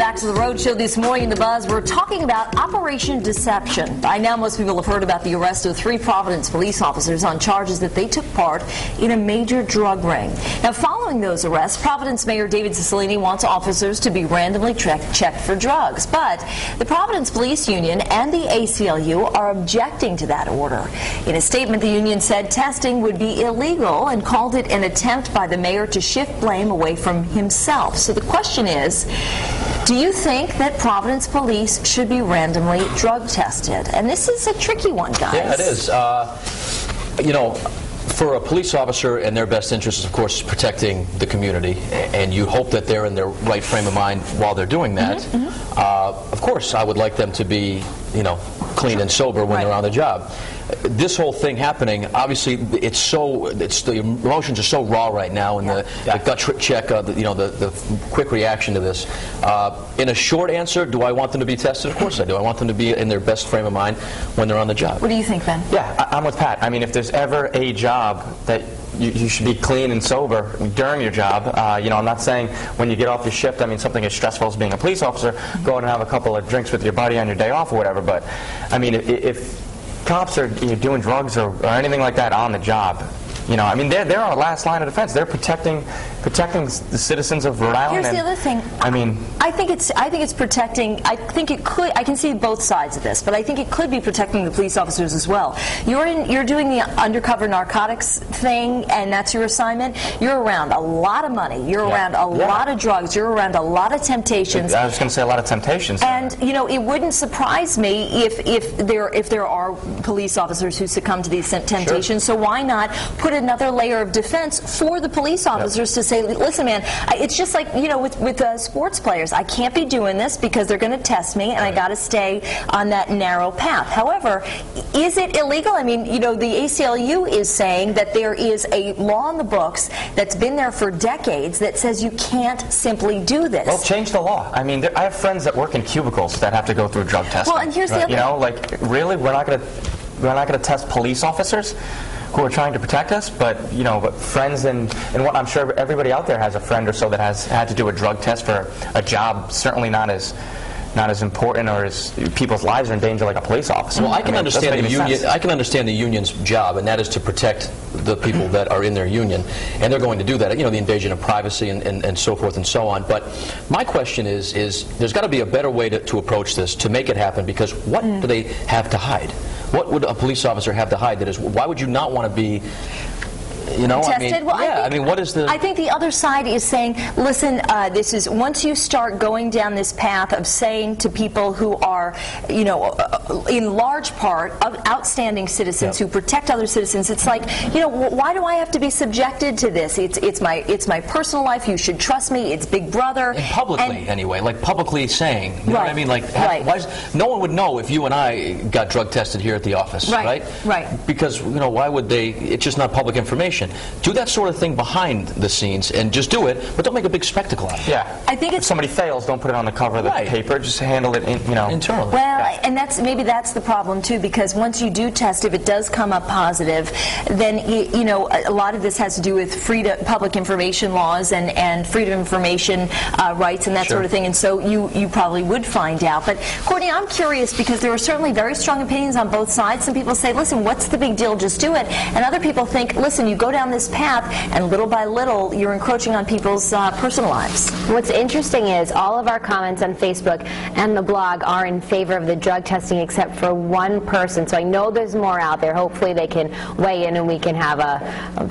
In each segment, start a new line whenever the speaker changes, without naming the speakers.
back to the Road Show this morning. The Buzz, we're talking about Operation Deception. By now, most people have heard about the arrest of 3 Providence police officers on charges that they took part in a major drug ring. Now, following those arrests, Providence Mayor David Cicilline wants officers to be randomly checked for drugs. But the Providence Police Union and the ACLU are objecting to that order. In a statement, the union said testing would be illegal and called it an attempt by the mayor to shift blame away from himself. So the question is, do you think that Providence police should be randomly drug tested? And this is a tricky one, guys.
Yeah, it is. You know, for a police officer, and their best interest is, of course, protecting the community, and you hope that they're in their right frame of mind while they're doing that. Of course, I would like them to be, you know, clean and sober when they're on the job. This whole thing happening, obviously, the emotions are so raw right now, and the gut check, the quick reaction to this. In a short answer, do I want them to be tested? Of course I do. I want them to be in their best frame of mind when they're on the job.
What do you think, Ben?
Yeah, I'm with Pat. I mean, if there's ever a job that you should be clean and sober during your job. You know, I'm not saying when you get off your shift, I mean, something as stressful as being a police officer, go out and have a couple of drinks with your buddy on your day off or whatever. But, I mean, if cops are doing drugs or anything like that on the job, you know, I mean, they're our last line of defense. They're protecting the citizens of Rhode Island.
Here's the other thing. I mean, I think it's protecting. I think it could. I can see both sides of this, but I think it could be protecting the police officers as well. You're doing the undercover narcotics thing, and that's your assignment. You're around a lot of money. You're around a lot of drugs. You're around a lot of temptations.
I was going to say a lot of temptations.
And you know, it wouldn't surprise me if there are police officers who succumb to these temptations. So why not put another layer of defense for the police officers to say, listen, man, it's just like, you know, with sports players. I can't be doing this because they're going to test me, and I got to stay on that narrow path. However, is it illegal? I mean, you know, the ACLU is saying that there is a law in the books that's been there for decades that says you can't simply do this.
Well, change the law. I mean, I have friends that work in cubicles that have to go through drug testing.
Well, and here's the other.
You know, like, really, we're not going to test police officers who are trying to protect us, but you know, friends and what I'm sure everybody out there has a friend or so that has had to do a drug test for a job, certainly not as important, or as people's lives are in danger like a police officer.
Well, I can understand the union. I can understand the union's job, and that is to protect the people that are in their union, and they're going to do that. You know, the invasion of privacy and so forth and so on. But my question is there's got to be a better way to approach this to make it happen, because what do they have to hide? What would a police officer have to hide? That is, why would you not want to be, you know,
tested?
I mean,
well,
yeah, I mean, what is the...
I think the other side is saying, listen, this is, once you start going down this path of saying to people who are, you know, in large part of outstanding citizens who protect other citizens, it's like, you know, why do I have to be subjected to this? It's my personal life. You should trust me. It's Big Brother.
And publicly, anyway, like publicly saying, you know what I mean? Like, why no one would know if you and I got drug tested here at the office, right?
Right.
Because, you know, why would they? It's just not public information. Do that sort of thing behind the scenes and just do it, but don't make a big spectacle out of it.
Yeah.
I think
if somebody fails, don't put it on the cover of the paper. Just handle it, you know,
internally.
Well, and maybe that's the problem too, because once you do test, if it does come up positive, then you know, a lot of this has to do with public information laws and freedom of information rights and that sort of thing. And so you probably would find out. But Courtney, I'm curious, because there are certainly very strong opinions on both sides. Some people say, listen, what's the big deal? Just do it. And other people think, listen, you go down this path, and little by little, you're encroaching on people's personal lives.
What's interesting is all of our comments on Facebook and the blog are in favor of the drug testing, except for one person. So I know there's more out there. Hopefully they can weigh in and we can have a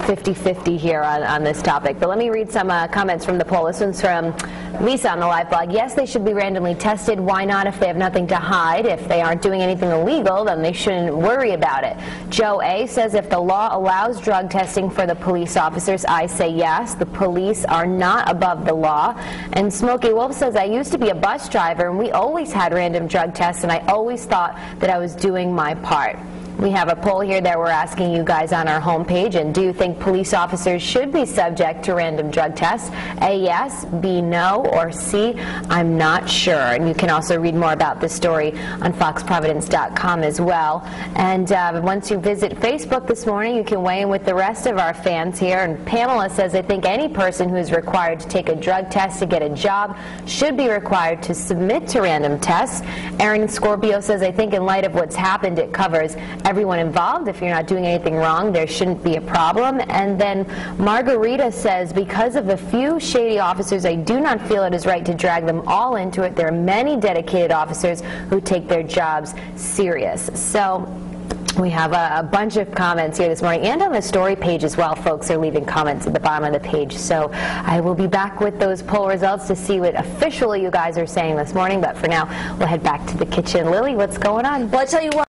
50-50 here on this topic. But let me read some comments from the poll. This one's from Lisa on the live blog. Yes, they should be randomly tested. Why not if they have nothing to hide? If they aren't doing anything illegal, then they shouldn't worry about it. Joe A. says if the law allows drug testing for the police officers, I say yes. The police are not above the law. And Smokey Wolf says, I used to be a bus driver, and we always had random drug tests, and I always thought that I was doing my part. We have a poll here that we're asking you guys on our homepage. And do you think police officers should be subject to random drug tests? A, yes, B, no, or C, I'm not sure. And you can also read more about this story on foxprovidence.com as well. And once you visit Facebook this morning, you can weigh in with the rest of our fans here. And Pamela says, I think any person who is required to take a drug test to get a job should be required to submit to random tests. Aaron Scorpio says, I think in light of what's happened, it covers everyone involved. If you're not doing anything wrong, there shouldn't be a problem. And then Margarita says, because of a few shady officers, I do not feel it is right to drag them all into it. There are many dedicated officers who take their jobs serious. So we have a bunch of comments here this morning, and on the story page as well. Folks are leaving comments at the bottom of the page. So I will be back with those poll results to see what officially you guys are saying this morning. But for now, we'll head back to the kitchen. Lily, what's going on?
Well, I tell you what.